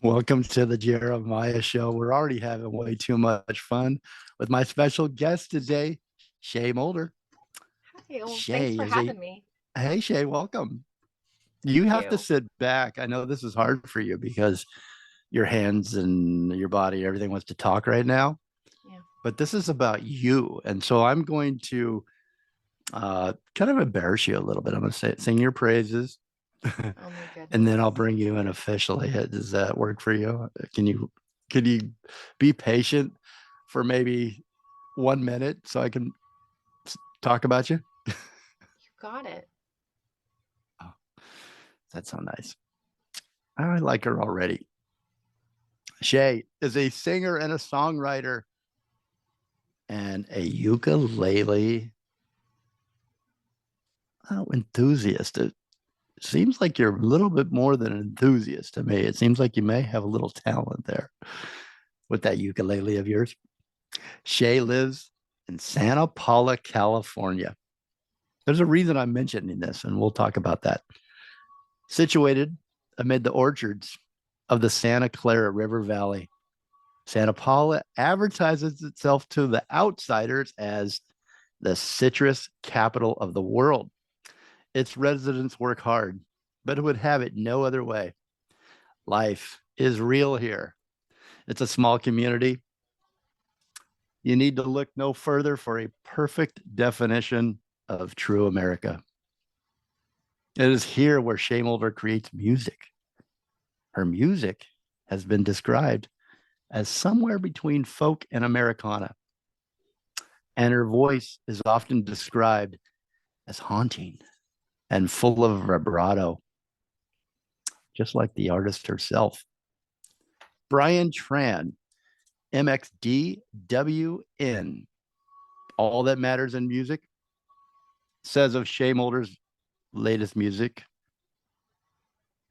Welcome to the Jeremiah Show. We're already having way too much fun with my special guest today, Shay Moulder. Hi, well, thanks Shay for is a having me. Hey Shay, welcome. You Thank have to you. sit back. I know this is hard for you because your hands and your body, everything wants to talk right now. Yeah. But this is about you, and so I'm going to kind of embarrass you a little bit. I'm going to sing your praises, Oh my and then I'll goodness. bring you in officially. Does that work for you? Can you be patient for maybe 1 minute so I can talk about you? You got it. Oh, that's so nice. I like her already. Shay is a singer and a songwriter and a ukulele enthusiast. It seems like you're a little bit more than an enthusiast to me. It seems like you may have a little talent there with that ukulele of yours. Shay lives in Santa Paula, California. There's a reason I'm mentioning this, and we'll talk about that. Situated amid the orchards of the Santa Clara River Valley, Santa Paula advertises itself to the outsiders as the citrus capital of the world. Its residents work hard, but it would have it no other way. Life is real here. It's a small community. You need to look no further for a perfect definition of true America. It is here where Shay Moulder creates music. Her music has been described as somewhere between folk and Americana, and her voice is often described as haunting and full of vibrato, just like the artist herself. Brian Tran, MXDWN, All That Matters in Music, says of Shay Moulder's latest music.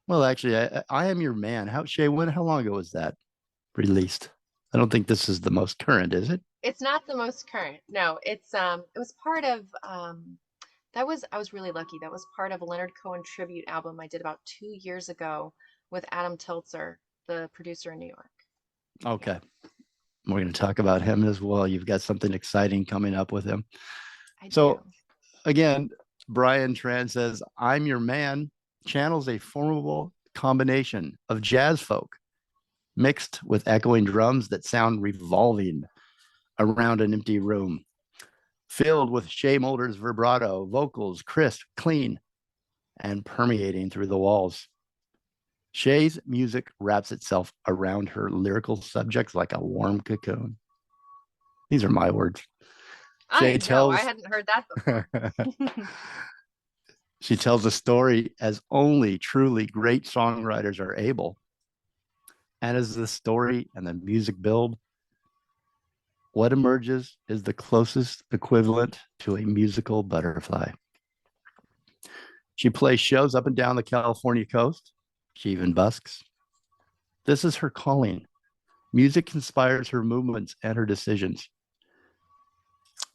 Well, actually, I Am Your Man. How long ago was that released? I don't think this is the most current, is it? It's not the most current. No, it was part of I was really lucky. That was part of a Leonard Cohen tribute album I did about 2 years ago with Adam Tiltzer, the producer in New York. Yeah, Okay. We're going to talk about him as well. You've got something exciting coming up with him. I So, do. again, Brian Tran says, I'm Your Man channels a formidable combination of jazz folk mixed with echoing drums that sound revolving around an empty room, filled with Shay Moulder's vibrato, vocals crisp, clean, and permeating through the walls. Shay's music wraps itself around her lyrical subjects like a warm cocoon. These are my words. I Shay know. I tells hadn't heard that before. she tells a story as only truly great songwriters are able. And as the story and the music build, what emerges is the closest equivalent to a musical butterfly. She plays shows up and down the California coast. She even busks. This is her calling. Music inspires her movements and her decisions.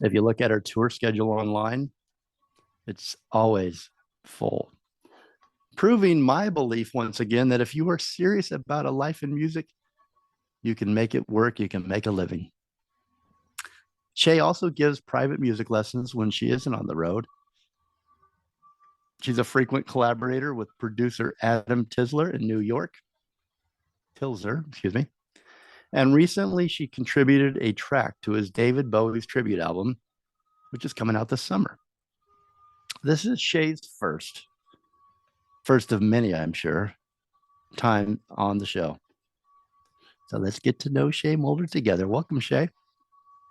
If you look at her tour schedule online, it's always full, proving my belief once again that if you are serious about a life in music, you can make it work, you can make a living. Shay also gives private music lessons when she isn't on the road. She's a frequent collaborator with producer Adam in New York. Tilzer, excuse me. And recently she contributed a track to his David Bowie's tribute album, which is coming out this summer. This is Shay's first of many, I'm sure, time on the show. So let's get to know Shay Moulder together. Welcome, Shay.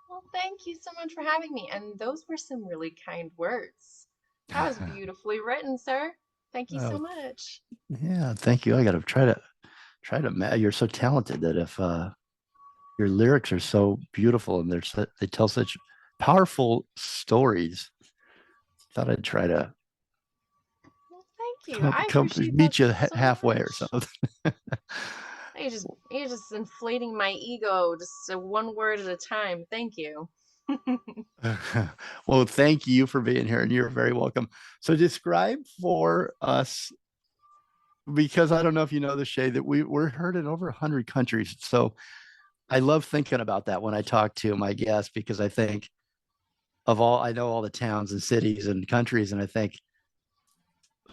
Well, thank you so much for having me. And those were some really kind words. That was beautifully written, sir. Thank you so Oh, much. yeah, thank you. I got to you're so talented that if your lyrics are so beautiful and they tell such powerful stories, thought I'd try to Well, thank you. I appreciate that meet you so halfway or much. something. You're just inflating my ego just one word at a time. Thank you. Well, thank you for being here, and you're very welcome. So, describe for us because I don't know if you know the Shay that we're heard in over 100 countries. So I love thinking about that when I talk to my guests because I think I know all the towns and cities and countries, and I think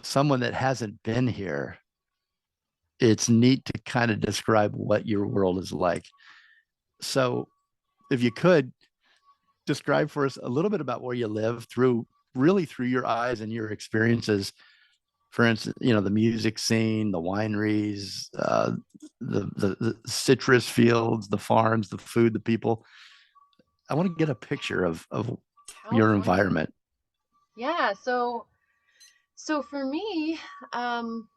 someone that hasn't been here, it's neat to kind of describe what your world is like. So if you could describe for us a little bit about where you live through really through your eyes and your experiences. For instance, the music scene, the wineries, the citrus fields, the farms, the food, the people. I want to get a picture of your California. environment. Yeah, so for me, um,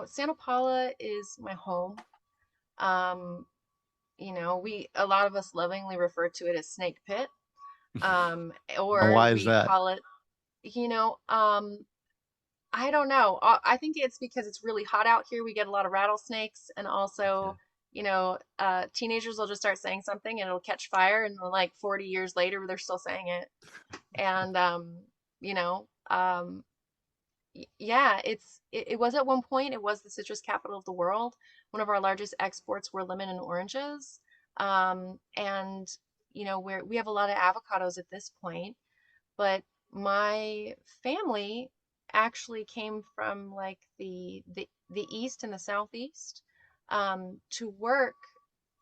Santa Paula is my home. Um, we a lot of us lovingly refer to it as Snake Pit. And Or why is we that? call it, you know, um, I don't know. I think it's because it's really hot out here. We get a lot of rattlesnakes, and Okay. also, teenagers will just start saying something and it'll catch fire, and then like 40 years later, they're still saying it. And you know, um, yeah, it was at one point, it was the citrus capital of the world. One of our largest exports were lemon and oranges. And we have a lot of avocados at this point, but my family actually came from like the east and the southeast, to work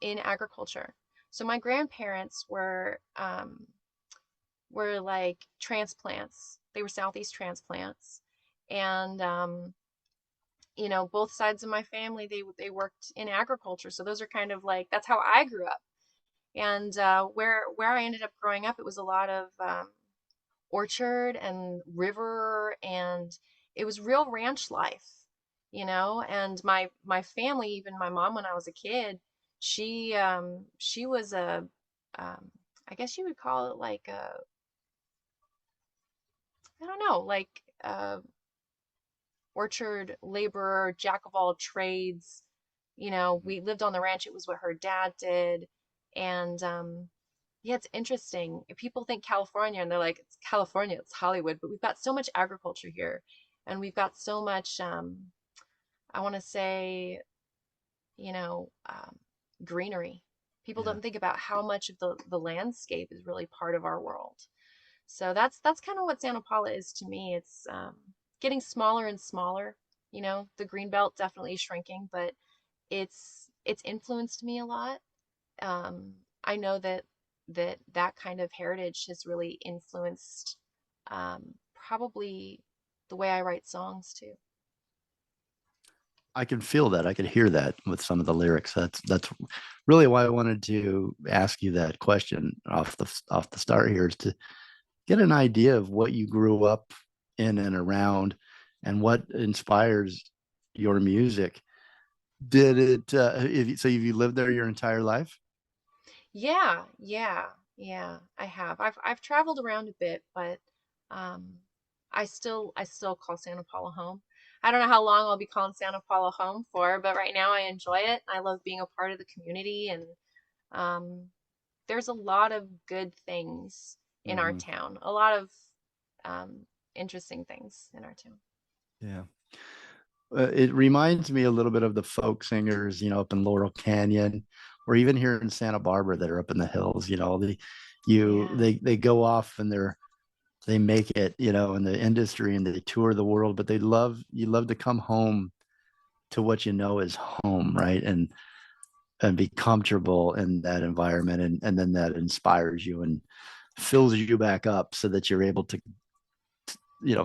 in agriculture. So my grandparents were like transplants. They were southeast transplants, and both sides of my family, they worked in agriculture. So those are kind of like, that's how I grew up. And where I ended up growing up, it was a lot of orchard and river, and it was real ranch life, and my family, even my mom when I was a kid, she was a, I guess you would call it like a, I don't know, like orchard laborer, jack of all trades. We lived on the ranch. It was what her dad did. And yeah, it's interesting. If people think California and they're like, it's California, it's Hollywood, but we've got so much agriculture here, and we've got so much, I want to say, you know, um, greenery. People Yeah. don't think about how much of the landscape is really part of our world. So that's kind of what Santa Paula is to me. It's getting smaller and smaller. The green belt definitely shrinking, but it's influenced me a lot. I know that kind of heritage has really influenced, probably the way I write songs too. I can feel that. I could hear that with some of the lyrics. That's really why I wanted to ask you that question off the start here is to get an idea of what you grew up in and around and what inspires your music. Did it so have you lived there your entire life? Yeah, yeah, yeah, I have. I've traveled around a bit, but um I still call Santa Paula home. I don't know how long I'll be calling Santa Paula home for, but right now I enjoy it. I love being a part of the community, and um there's a lot of good things in our Hmm. town. A lot of interesting things in our town. Yeah. It reminds me a little bit of the folk singers, up in Laurel Canyon, or even here in Santa Barbara that are up in the hills. Yeah. They go off and they make it, in the industry and they tour the world, but you love to come home to what you know is home, right? And be comfortable in that environment, and then that inspires you and fills you back up so that you're able to,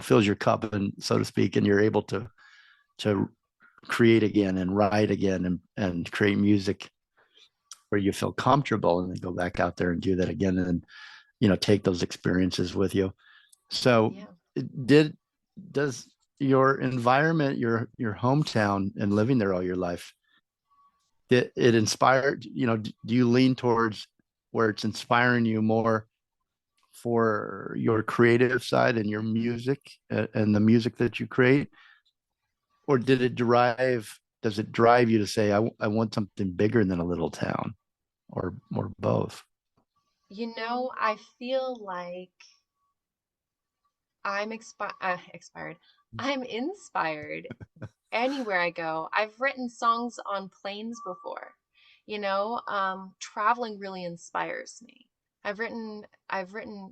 fills your cup and so to speak, and you're able to create again and write again and create music where you feel comfortable and then go back out there and do that again and take those experiences with you. So Yeah. did does your environment, your hometown and living there all your life, it inspired, do you lean towards where it's inspiring you more for your creative side and your music and the music that you create, or does it drive you to say I want something bigger than a little town, or both? I feel like expired. I'm inspired anywhere I go. I've written songs on planes before. Traveling really inspires me. I've written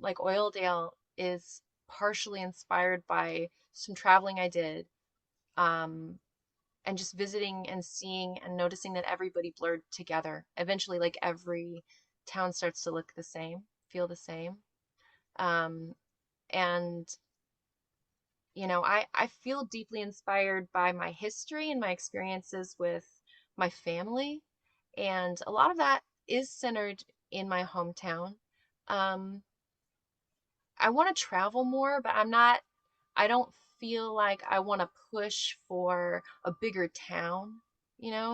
like Oildale is partially inspired by some traveling I did. Um, and just visiting and seeing and noticing that everybody blurred together. Eventually, like every town starts to look the same, feel the same. Um, and I feel deeply inspired by my history and my experiences with my family. And a lot of that is centered in my hometown. Um, I want to travel more, but I don't feel like I want to push for a bigger town.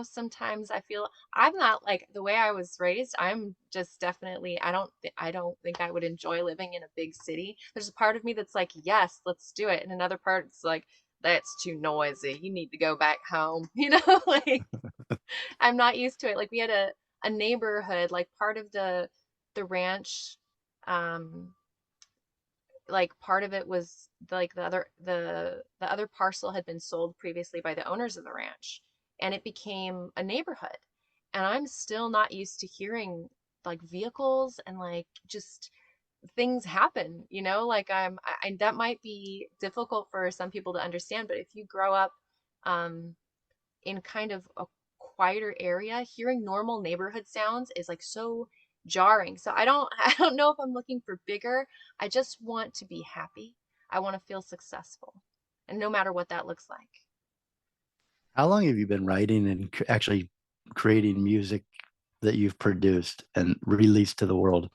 Sometimes I feel I'm not like the way I was raised. I'm just definitely, I don't think I would enjoy living in a big city. There's a part of me that's like, yes, let's do it. And another part it's like, that's too noisy. You need to go back home. Like I'm not used to it. Like we had a neighborhood, like part of the ranch, um, like part of it was like the other parcel had been sold previously by the owners of the ranch, and it became a neighborhood. And I'm still not used to hearing like vehicles and like just things happen, like that might be difficult for some people to understand, but if you grow up um in kind of a quieter area, hearing normal neighborhood sounds is like so jarring. So I don't know if I'm looking for bigger. I just want to be happy. I want to feel successful. And no matter what that looks like. How long have you been writing and actually creating music that you've produced and released to the world?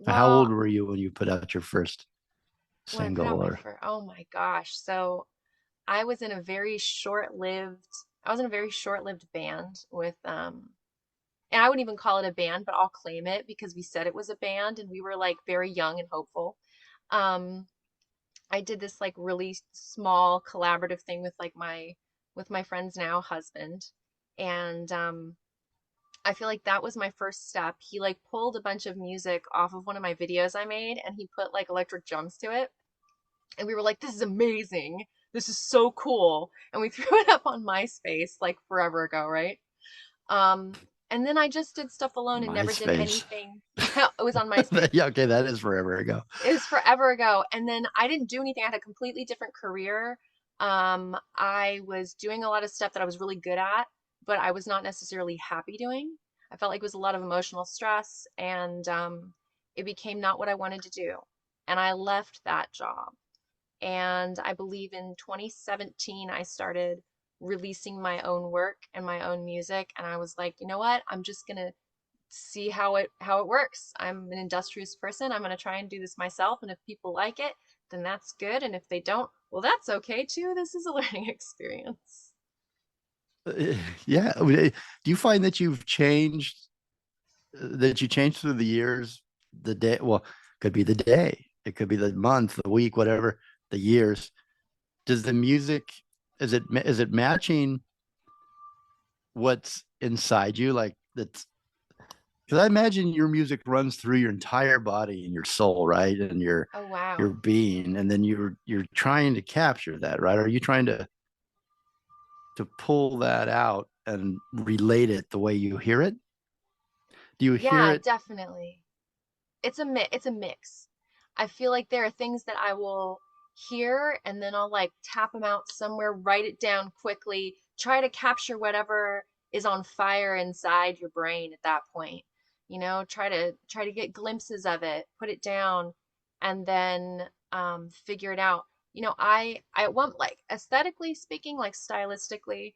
How old Well, were you when you put out your first when I put out single? my Or first, oh my gosh. So I was in a very short-lived, I was in a very short-lived band with and I wouldn't even call it a band, but I'll claim it because we said it was a band and we were like very young and hopeful. Um, I did this like really small collaborative thing with my friend's now husband. And I feel like that was my first step. He like pulled a bunch of music off of one of my videos I made and he put like electric drums to it. And we were like, this is amazing. This is so cool. And we threw it up on MySpace like forever ago, right? Um, and then I just did stuff alone and never did MySpace? anything. Yeah, it was on MySpace. Yeah, okay, that is forever ago. It was forever ago. And then I didn't do anything. I had a completely different career. I was doing a lot of stuff that I was really good at, but I was not necessarily happy doing. I felt like it was a lot of emotional stress, and it became not what I wanted to do. And I left that job. And I believe in 2017, I started releasing my own work and my own music. And I was like, you know what? I'm just gonna see how it works. I'm an industrious person. I'm going to try and do this myself, and if people like it, then that's good, and if they don't, well, that's okay too. This is a learning experience. Yeah. Do you find that you've changed, that you changed through the years, the day? Well, could be the day, it could be the month, the week, whatever, the years. Does the music, is it matching what's inside you? Like that's because I imagine your music runs through your entire body and your soul, right? And Oh your wow. being, and then you're trying to capture that, right? Are you trying to pull that out and relate it the way you hear it? Do you hear Yeah, it? definitely. It's a mix. I feel like there are things that I will hear and then I'll like tap them out somewhere, write it down quickly, try to capture whatever is on fire inside your brain at that point. Try to get glimpses of it, put it down, and then figure it out. I want like aesthetically speaking, like stylistically,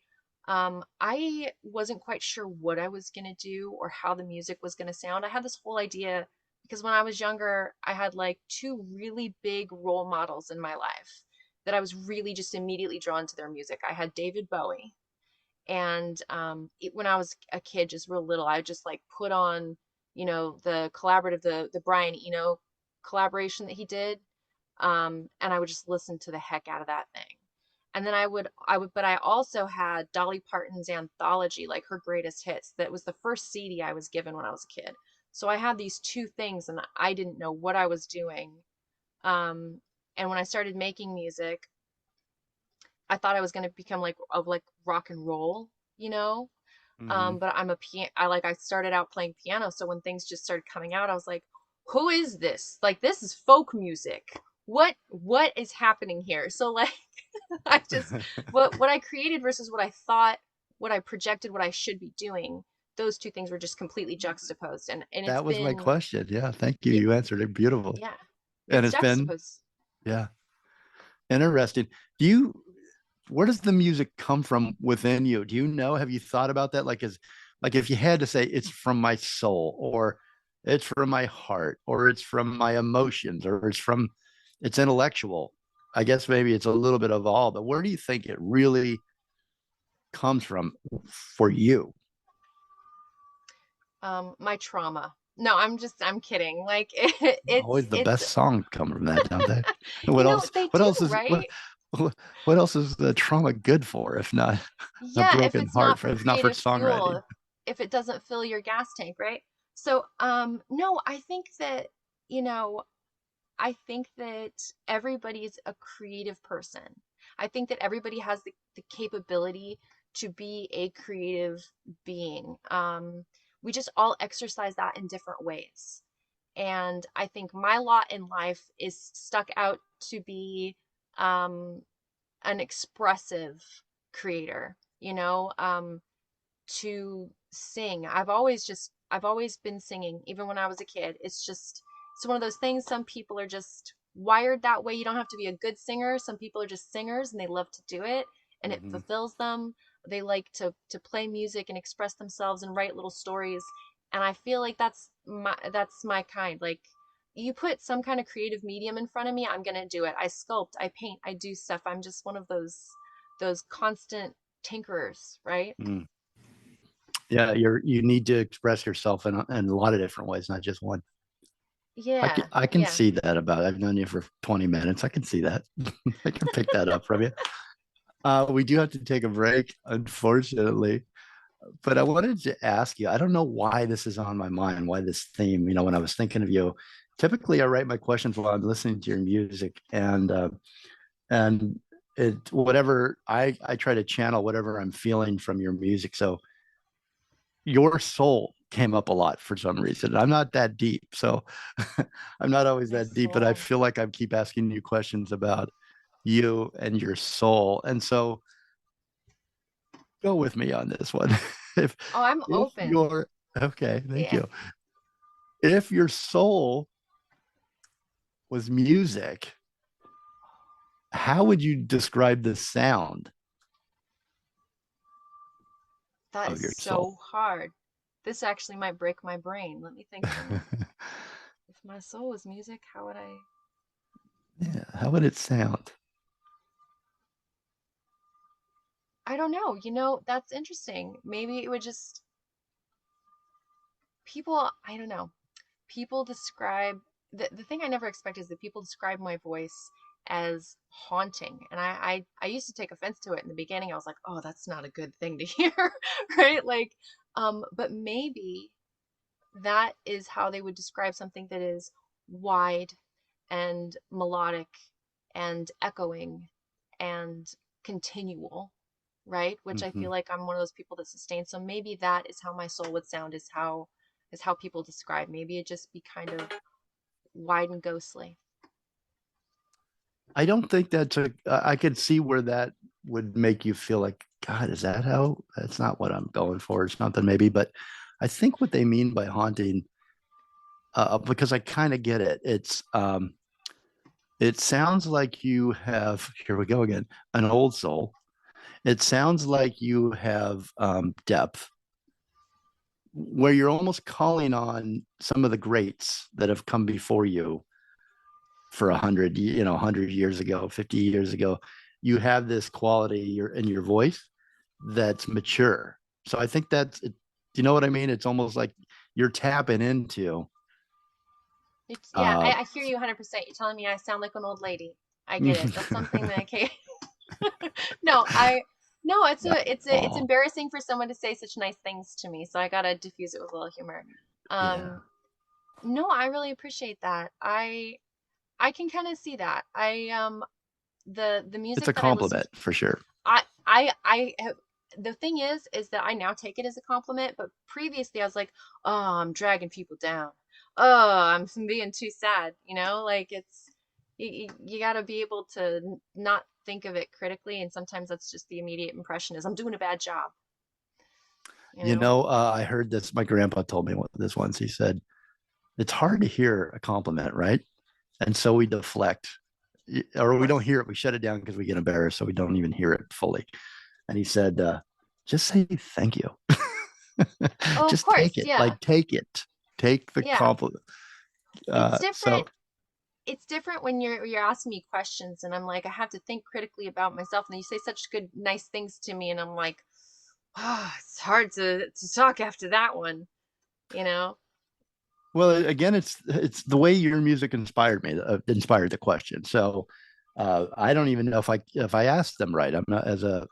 I wasn't quite sure what I was gonna do or how the music was gonna sound. I had this whole idea because when I was younger, I had like two really big role models in my life that I was really just immediately drawn to their music. I had David Bowie, and when I was a kid, just real little, I would just like put on, the collaborative, the Brian Eno collaboration that he did, and I would just listen to the heck out of that thing. And then but I also had Dolly Parton's anthology, like her greatest hits. That was the first CD I was given when I was a kid. So I had these two things, and I didn't know what I was doing. Um, and when I started making music, I thought I was going to become like of like rock and roll, you know. Hmm. But I started out playing piano, so when things just started coming out, I was like, who is this? Like this is folk music. What is happening here? So like I just what I created versus what I thought, what I projected, what I should be doing, those two things were just completely juxtaposed. And it's That was my been question. Yeah, thank you. yeah, You answered it beautiful. yeah. And It's it's been, juxtaposed. yeah, interesting. Do you, where does the music come from within you? Do you know? Have you thought about that? Like if you had to say it's from my soul, or it's from my heart, or it's from my emotions, or it's intellectual. I guess maybe it's a little bit of all, but where do you think it really comes from for you? My trauma. No, I'm kidding. Like Always the it's best songs come from that, don't they? you What know, else? they What do, else is right? what else is the trauma good for if not a Yeah, if broken it's not heart? for If not for creative songwriting? fuel, if it doesn't fill your gas tank, right? So, no, I think that, you know, I think that everybody's a creative person. I think that everybody has the capability to be a creative being. We just all exercise that in different ways. And I think my lot in life is stuck out to be um, an expressive creator, to sing. I've always been singing, even when I was a kid. It's one of those things. Some people are just wired that way. You don't have to be a good singer. Some people are just singers and they love to do it and it Hmm. fulfills them. They like to play music and express themselves and write little stories. And I feel like that's my kind. Like you put some kind of creative medium in front of me, I'm gonna do it. I sculpt, I paint, I do stuff. I'm just one of those constant tinkerers, right? Mm. Yeah, you need to express yourself in a lot of different ways, not just one. Yeah, I can yeah. see that about. I've known you for 20 minutes. I can see that. I can pick that up from you. We do have to take a break, unfortunately. But I wanted to ask you, I don't know why this is on my mind, why this theme, when I was thinking of you, typically I write my questions while I'm listening to your music and it whatever I try to channel whatever I'm feeling from your music. So your soul came up a lot for some reason. I'm not that deep, so I'm not always My that deep, but I soul. feel like I keep asking you questions about you and your soul. And so go with me on this one. if Oh, I'm if open. you're okay, thank Yeah. you. If your soul was music, how would you describe the sound That of is your soul? so hard. This actually might break my brain. Let me think for a minute. If my soul was music, how would I? Yeah, how would it sound? I don't know. That's interesting. Maybe it would just I don't know. People describe the thing I never expect is that people describe my voice as haunting. And I used to take offense to it in the beginning. I was like, oh, that's not a good thing to hear, right? Like, but maybe that is how they would describe something that is wide and melodic and echoing and continual, right? Which I Hmm. feel like I'm one of those people that sustain. So maybe that is how my soul would sound, is how people describe. Maybe it just be kind of wide and ghostly. I don't think I could see where that would make you feel like, God, is that how? That's not what I'm going for, or something, maybe. But I think what they mean by haunting, because I kind of get it. It sounds like you have, here we go again, an old soul. It sounds like you have depth, where you're almost calling on some of the greats that have come before you for 100 years ago, 50 years ago. You have this quality in your voice that's mature. So I think do you know what I mean? It's almost like you're tapping into Yeah, uh I hear you 100%. You're telling me I sound like an old lady. I get it. That's something that I can't. No, no, it's oh, embarrassing for someone to say such nice things to me, so I gotta diffuse it with a little humor. yeah. Um, no, I really appreciate that. I can kind of see that. the It's a music that I listen compliment to, for sure. the thing is that I now take it as a compliment, but previously I was like, oh, I'm dragging people down. Oh, I'm being too sad, like you got to be able to not think of it critically, and sometimes that's just the immediate impression is I'm doing a bad job, you You know. know, I heard this. My grandpa told me this once. He said, it's hard to hear a compliment, right? And so we deflect, Of or we don't course. hear it. We shut it down because we get embarrassed. So we don't even hear it fully. And he said, just say thank you. Oh, of Just take course, it. yeah. Like, take it. Take the Yeah. compliment. It's So, different. It's different when you're asking me questions and I'm like, I have to think critically about myself. And you say such good, nice things to me, and I'm like, oh, it's hard to talk after that one, you know? well, again, it's the way your music inspired me, inspired the question. So, I don't even know if I asked them right. I'm not as a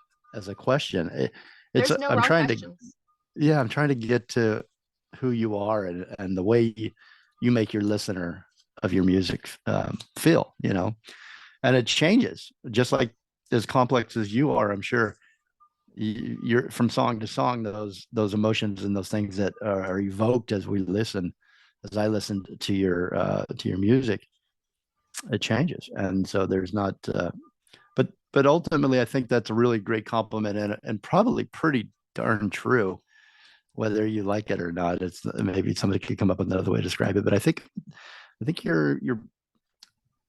question. It's There's no I'm wrong trying to questions. yeah, I'm trying to get to who you are and the way you make your listener of your music feel, and it changes just like as complex as you are. I'm sure you're from song to song, those emotions and those things that are evoked as we listen, as I listened to your music, it changes. And so there's not, but ultimately, I think that's a really great compliment and probably pretty darn true whether you like it or not. It's maybe somebody could come up with another way to describe it, but I think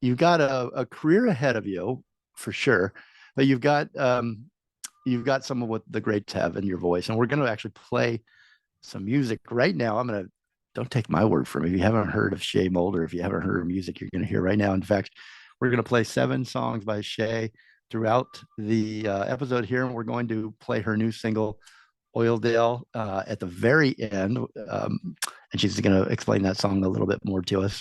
you've got a career ahead of you for sure, but you've got some of what the greats have in your voice, and we're going to actually play some music right now. Don't take my word for it. If you haven't heard of Shay Moulder, if you haven't heard her music, you're going to hear right now. In fact, we're going to play 7 songs by Shay throughout the episode here, and we're going to play her new single Oildale at the very end. And she's going to explain that song a little bit more to us.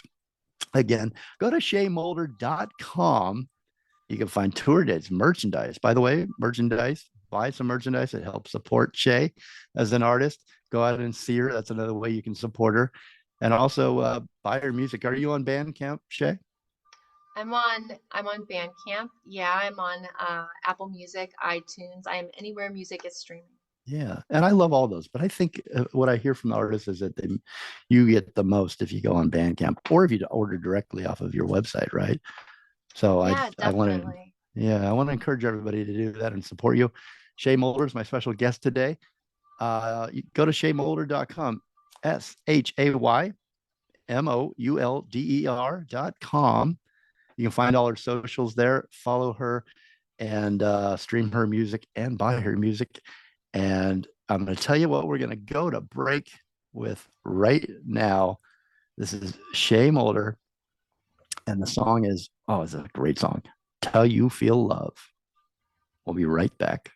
Again, go to shaymolder.com. You can find tour dates, merchandise. By the way, merchandise, buy some merchandise. It helps support Shay as an artist. Go out and see her. That's another way you can support her. And also buy her music. Are you on Bandcamp, Shay? I'm on Bandcamp. Yeah, I'm on Apple Music, iTunes. I am anywhere music is streaming. Yeah, and I love all those, but I think what I hear from the artists is that you get the most if you go on Bandcamp or if you order directly off of your website, right? So Yeah, I want to, definitely. yeah, I want to encourage everybody to do that and support you. Shay Moulder is my special guest today. You go to shaymolder.com, SHAYMOULDER.com. You can find all her socials there, follow her, and stream her music and buy her music. And I'm going to tell you what we're going to go to break with right now. This is Shay Moulder, and the song is, oh, it's a great song. Tell You Feel Love. We'll be right back.